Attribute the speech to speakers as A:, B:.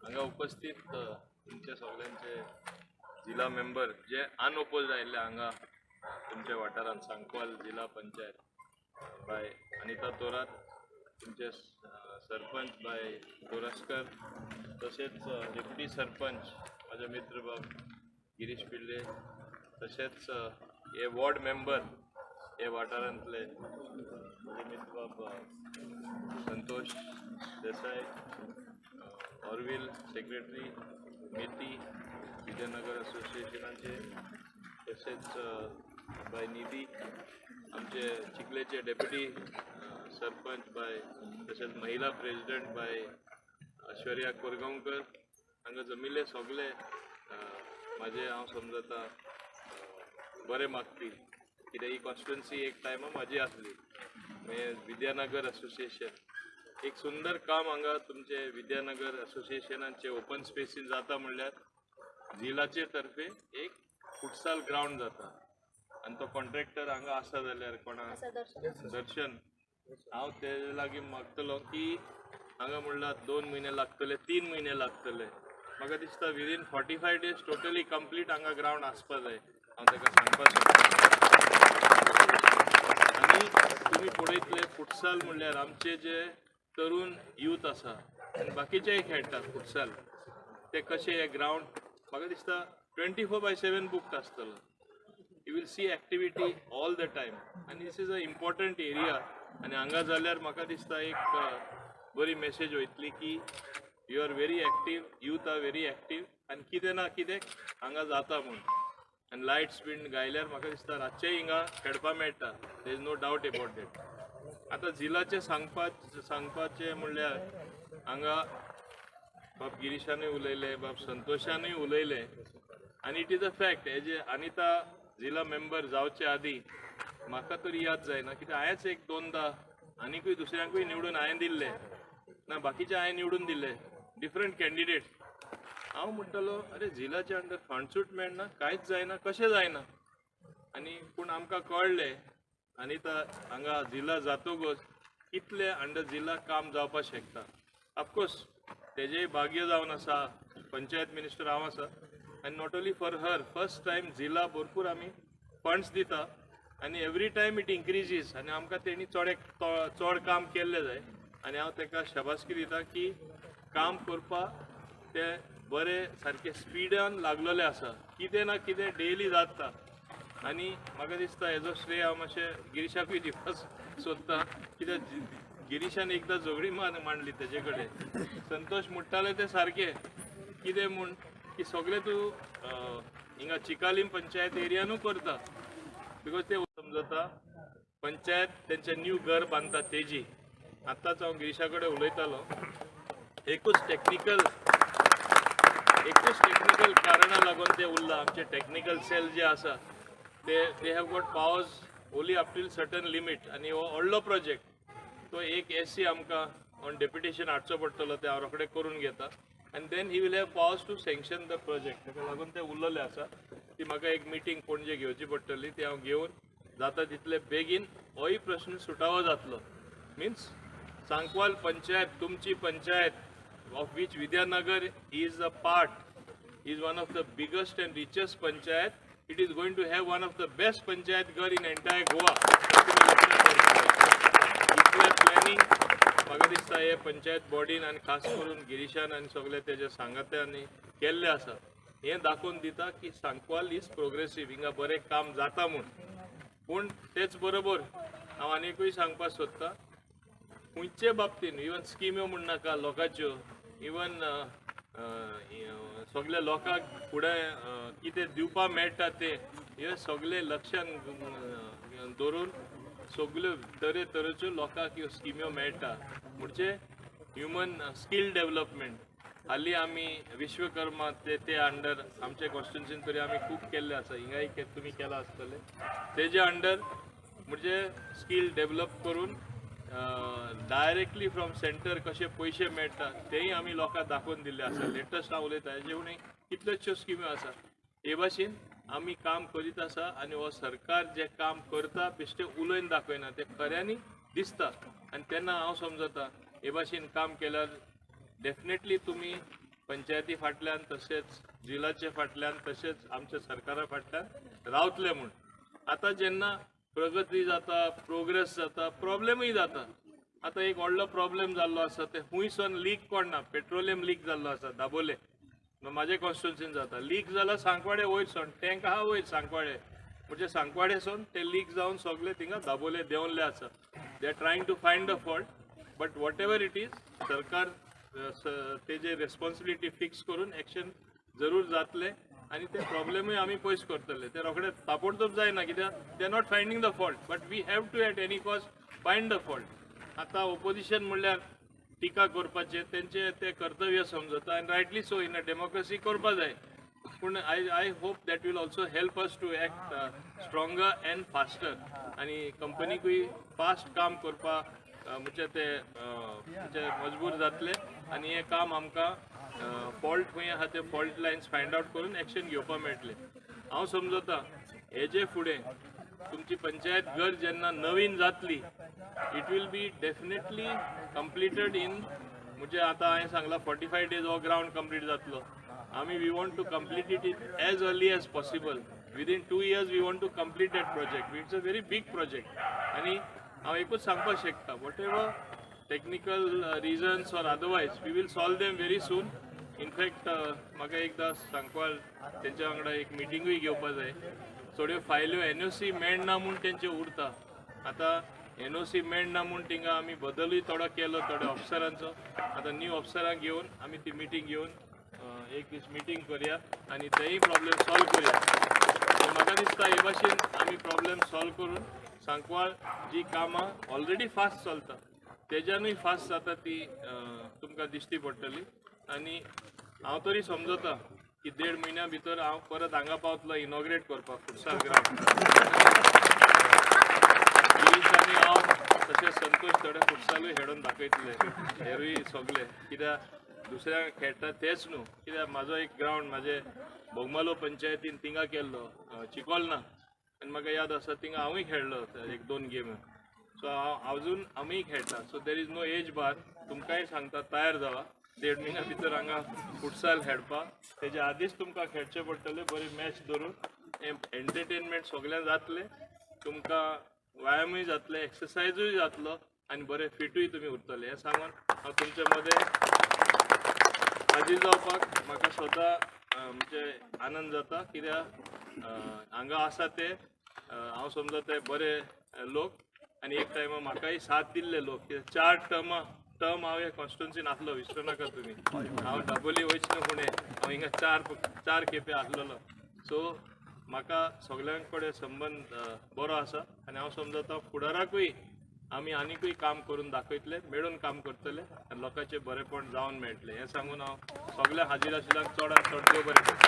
A: हांगा उपस्थित तुमचे सगळ्यांचे जिल्हा मेंबर जे अनओपोज आयिल्ले हांगा तुमच्या वाठारांत सांकवाल जिल्हा पंचायत बाय अनिता तोरात, तुमचे सरपंच बाय तोरस्कर, तसेच डेप्युटी सरपंच माझे मित्र बाब गिरीश पिल्ले, तसेच हे वॉर्ड मेंबर हे वाठारांतले माझे मित्र बाब संतोष देसाई, ऑरविल सेक्रेटरी मेथी विद्यानगर असोसिएशनाचे, तसेच बाय निधी आमचे चिखलेचे डेप्युटी सरपंच बाय, तसेच महिला प्रेसिडेंट बाय ऐश्वर्या कोरगांवकर, हांगा जमिल्ले सगळे माझे हांव समजता बरे मागपी, कित्याक ही कॉन्स्टिट्युएन्सी एक टायमा म्हाजी आसली. विद्यानगर असोसिएशन एक सुंदर काम हांगा तुमचे विद्यानगर असोसिएशनाचे ओपन स्पेसीस जाता म्हणल्यार जिल्हाचे तर्फे एक फुटसाल ग्राउंड जाता आनी तो कॉन्ट्रॅक्टर हांगा आसा जाल्यार कोणा दर्शन हांव ते लागीं मागतलो की हांगा म्हणल्यार 2 म्हयने लागतले, 3 म्हयने लागतले. म्हाका दिसता विदीन 45 days टोटली कंप्लीट हांगा ग्राउंड आसपा जाय. हांव ताका सांगपाक सोदतां. आनी तुमी पळयतले फुटसाल म्हणल्यार आमचे जे तरुण यूथ आसा आनी बाकीचेय खेळटात फुटसाल, ते कशे हे ग्राउंड म्हाका दिसता 24/7 बुक्ड आसतलो. You will see activity all the time आनी दिस इज अ इम्पॉर्टंट एरिया. आनी हांगा जाल्यार म्हाका दिसता एक बरी मेसेज वयतली की you are very active, youth are very active आनी कितें ना कितें हांगा जाता म्हूण. आनी लायट्स बीन गायल्यार म्हाका दिसता रातचेय हिंगा खेळपा मेळटा. There is no doubt about that. आतां जिल्हाचे सांगपाचें म्हणल्यार हांगा बाब गिरीशानूय उलयले, बाब संतोशानूय उलयले आनी इट इज अ फॅक्ट. हेजे अनिता जिल्हा मेंबर जावचे आदी म्हाका तरी याद जायना, कित्याक हांवेंच एक 2दा आनीकूय दुसऱ्यांकूय निवडून हांवें दिल्ले ना, बाकीचे हांवें निवडून दिल्ले डिफरंट कॅन्डिडेट. हांव म्हणटलो अरे जिल्हाच्या अंडर फंडसूट मेळना, कांयच जायना, कशें जायना. आनी पूण आमकां कळ्ळें अनिता हांगा जिल्हा जातकच कितले अंडर जिल्हा काम जावपाक शकता. ऑफकोर्स तेजेय भाग्य जावन आसा, पंचायत मिनिस्टर हांव आसा आनी not only for her first time जिल्हा भरपूर आमी फंड्स दिता आनी एवरी टायम इट इन्क्रीजीस आनी आमकां तेणी चड काम केल्लें जाय. आनी हांव ताका शाबासकी दिता की काम करपाक ते बरें सारकें स्पिडान लागलेले आसा, कितें ना कितें डेली जाता. आनी म्हाका दिसता हेजो श्रेय हांव मातशें गिरीशाकूय दिवपाक सोदता, कित्याक गिरीशान एकदां झगडी मांडली तेजे कडेन. संतोष म्हणटाले ते सारकें कितें म्हूण की सगळें तूं हिंगा चिकालीम पंचायत एरियानू करता, बिकॉज ते समजता पंचायत तेंचें न्यू घर बांदता तेजी. आतांच हांव गिरीशा कडेन उलयतालो, एकूच टेक्निकल कारणां लागून ते उरला. आमचे टेक्निकल सेल जे आसा ते have got powers only up till certain limit. आनी हो व्हडलो प्रोजेक्ट तो एक एसी आमकां ऑन डेप्युटेशन हाडचो पडटलो, ते हांव रोखडें करून घेता आनी then he will have powers to sanction the project. ताका लागून ते उरलेले आसा. ती म्हाका एक मिटींग पणजे घेवची पडटली, ती हांव घेवन जाता तितले बेगीन होय प्रश्न सुटावो जातलो. मिन्स सांकवाल पंचायत तुमची panchayat of which Vidyanagar is a part, is one of the biggest and richest panchayat. It is going to have one of the best panchayat घर in entire Goa. इतल्या प्लॅनिंग म्हाका दिसता हे पंचायत बॉडीन आनी खास करून गिरीशान आनी सगळे तेजे सांगात्यांनी केल्ले आसा. हें दाखोवन दिता की सांकवाल इज प्रोग्रेसीव, हिंगा बरें काम जाता म्हूण. पूण तेच बरोबर हांव आनीकूय सांगपाक सोदतां, खंयचे बाबतीन इवन स्किम्यो म्हण नाका लोकांच्यो, इवन सगळे लोकांक फुडें कितें दिवपाक मेळटा ते हे सगळे लक्षान दवरून सगळ्यो तरेच्यो लोकांक ह्यो स्किम्यो मेळटा. म्हणजे ह्युमन स्कील डेव्हलपमेंट हालीं आमी विश्वकर्मा ते अंडर आमचे कॉन्स्टिट्युएन्सीन तरी आमी खूब केल्ले आसा, हिंगाय तुमी केला आसतले. तेजे अंडर म्हणजे स्कील डेव्हलप करून डायरेक्टली फ्रॉम सेंटर कशे पयशे मेळटा तेय आमी लोकांक दाखोवन दिल्ले आसा. लेटस्ट हांव उलयता हेजे उणी कितल्योश्यो स्किम्यो आसा. हे भाशेन आमी काम करीत आसा आनी हो सरकार जे काम करता बेश्टे उलयन दाखयना, ते खऱ्यांनी दिसता आनी तेन्ना हांव समजता हे भाशेन काम केल्यार डेफिनेटली तुम्ही पंचायती फाटल्यान तशेंच जिल्ह्याचे फाटल्यान तशेंच आमच्या सरकारा फाटल्यान रावतले म्हूण. आतां जेन्ना प्रगती जाता प्रोग्रेस जाता प्रॉब्लेमूय जाता. आतां एक व्हडलो प्रॉब्लेम जाल्लो आसा ते हुंयसून लीक कोणना पेट्रोलियम लीक जाल्लो आसा दाबोले म्हाजे कॉन्स्टिट्युन्सीन जाता लीक जाल्यार सांकवाडे वयरसून टँक आहा वयर सांकवाडे म्हणजे सांकवाडेसून ते लीक जावन सगळे थिंगा दाबोले देंवल्ले आसा. They are trying to find the fault but whatever it is सरकार तेजे रेस्पॉन्सिबिलिटी फिक्स करून एक्शन जरूर जातले आनी ते प्रॉब्लेमूय आमी पयस करतले. ते रोखडे ताबडतोब जायना कित्याक they are not finding the fault but we have to at any cost find the fault. आतां ओपोजिशन म्हणल्यार टिका करपाचें तेंचे ते कर्तव्य समजता आनी rightly so in a democracy करपा जाय. पूण I hope that will also help us to act stronger and faster आनी कंपनीकूय फास्ट काम करपा म्हणजे ते म्हणजे मजबूर जातले आनी हें काम आमकां फॉल्ट खंय आहा ते फॉल्ट लायन्स फायंड आवट करून एक्शन घेवपा मेळटलें. हांव समजता हेजे फुडें तुमची पंचायत घर जेन्ना नवीन जातली it will be definitely completed in म्हणजे आतां हांवें सांगलां 45 days हो ग्राउंड कंप्लीट जातलो. आमी we want to complete it as early as possible. Within 2 years we want to complete that project. It's a very big project आनी हांव एकूच सांगपाक शकता whatever technical reasons or otherwise we will solve them very soon. In fact म्हाका एकदां सांकवाल तेंच्या वांगडा एक मिटिंगूय घेवपा जाय. थोड्यो फायल्यो NOC मेळना म्हूण तेंचे उरता. आतां NOC मेळना म्हूण थिंगा आमी बदलूय थोडो केलो थोड्या ऑफिसरांचो. आतां न्यू ऑफिसरांक घेवन आमी ती मिटींग घेवन एक दीस मिटींग करया आनी तेय प्रॉब्लेम सॉल्व करया. म्हाका दिसता हे भाशेन आमी प्रॉब्लेम सॉल्व करून सांकवाळ जी कामां ऑलरेडी फास्ट चलता तेज्यानूय फास्ट जाता ती तुमकां दिश्टी पडटली. आनी हांव तरी समजता की 1.5 म्हयन्या भितर हांव परत हांगा पावतलो इनॉग्रेट करपाक फुटसाल ग्राउंड. दिसांनी हांव तशें संतोष थोडे फुटसालूय खेळोन दाखयतले हेरूय सगळे कित्याक दुसऱ्यांक खेळटा तेच न्हू. कित्याक म्हाजो एक ग्राउंड म्हाजे बोगमालो पंचायतीन थिंगा केल्लो चिकोलना आनी म्हाका याद आसा थिंगा हांवूय खेळ्ळो 1-2 गेम. सो हांव अजून आमीय खेळटा. So there is no age bar. तुमकांय सांगता तयार जावा 1.5 म्हयन्या भितर हांगा फुटसाल खेळपाक. तेज्या आदींच तुमकां खेळचें पडटलें बरी मॅच धरून. एंटरटेनमेंट सगळ्यांक जातलें तुमकां व्यायामूय जातले एक्सरसायजूय जातलो आनी बरे फिटूय तुमी उरतले. हें सांगून हांव तुमचे मदें हाजीर जावपाक म्हाका स्वता म्हणजे आनंद जाता कित्याक हांगा आसा ते हांव समजता ते बरे लोक आनी एक टायमा म्हाकाय साथ दिल्ले लोक. कित्याक 4 टर्म हांव हे कॉन्स्टिट्युन्सीन आसलो विसरूं नाका तुमी. हांव दाबोली वयच न्हू फुडें हांव हिंगा 4 खेपे आसलेलो. सो म्हाका सगळ्यां कडेन संबंद बरो आसा आनी हांव समजता फुडाराकूय आमी आनीकूय काम करून दाखयतले मेळून काम करतले आनी लोकांचें बरेपण जावन मेळटलें. हें सांगून हांव सगळ्या हाजीर आशिल्ल्यांक चडांत चड देव बरें करता.